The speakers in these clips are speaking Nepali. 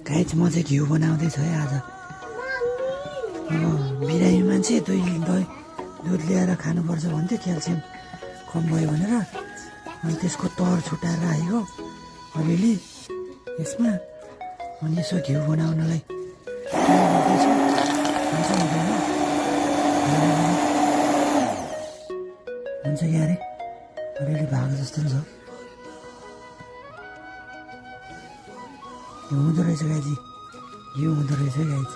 गाइज म चाहिँ घिउ बनाउँदैछु है आज। बिरामी मान्छे दुध ल्याएर खानुपर्छ भन्थ्यो, क्याल्सियम कम भयो भनेर। अनि त्यसको तर छुट्याएर आएको अलिअलि यसमा। अनि यसो घिउ बनाउनलाई ट्राई गर्दैछु, हुन्छ हुँदैन हुन्छ कि अरे अलिअलि भएको जस्तो पनि छ। यो हुँदो रहेछ गाइजी, यो हुँदो रहेछ है गाइज।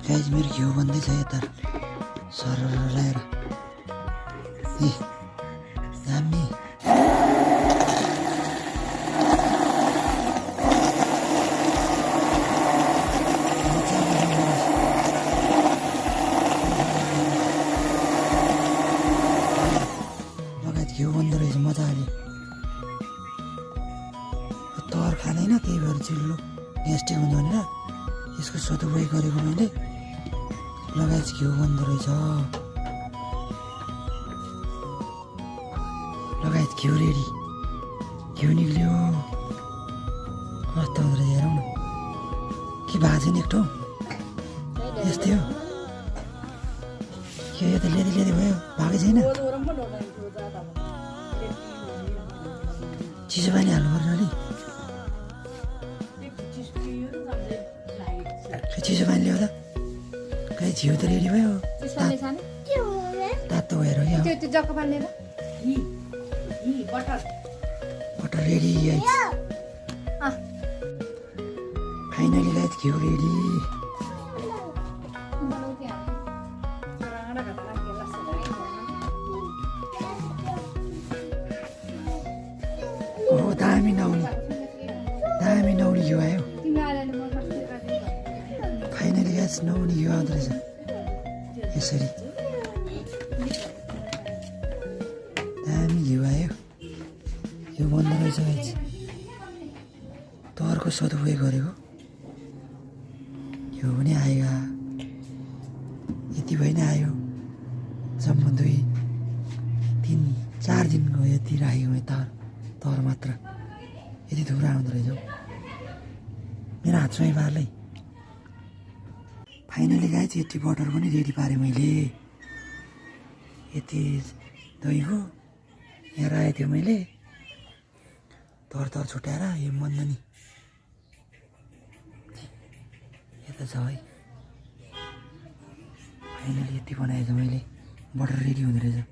गाइज मेरो घिउ बन्दैछ यता सरर लगाएर। ए दामी। घिउ बन्दो रहेछ मजाले। तर खाँदैन, त्यही भएर चिल्लो ग्यास्ट्रिक हुँदो भनेर यसको सदुपयोग गरेको मैले। लगाएछ घिउ बन्दो रहेछ, लगाएछ घिउ रेडी। घिउ निक्ल्यो, कस्तो हुँदो रहेछ हेरौँ न। के भएको छैन एक ठाउँ यस्तै हो के? यो त लेदी लेदी भयो, भएकै छैन। चिसो पानी हाल्नुपर्छ अलि। चिसो पानी ल्याउँदा खै घिउ त रेडी भयो। तातो भएर बटर रेडी। फाइनली गाइज घिउ रेडी। ओ दामी नहुने घिउ आयो। फाइनली गाइज नहुने घिउ आउँदो रहेछ यसरी। दामी घिउ आयो, घिउ बन्दो रहेछ गाइज। तरको सदुपयोग गरेको घिउ पनि आयो। यति भइ नै आयो, जम्मा 2-3-4 दिनको यति राखेको मैले तर मात्र। यति थुप्रो आउँदो रहेछ हौ मेरो हातमै पार्लै। फाइनली गाइज यति बटर पनि रेडी पारेँ मैले। यति दहीको यहाँ राखेको थियो मैले, तर छुट्याएर यो मन्दनी यता छ है। फाइनली यति बनाएछ मैले, बटर रेडी हुँदो रहेछ।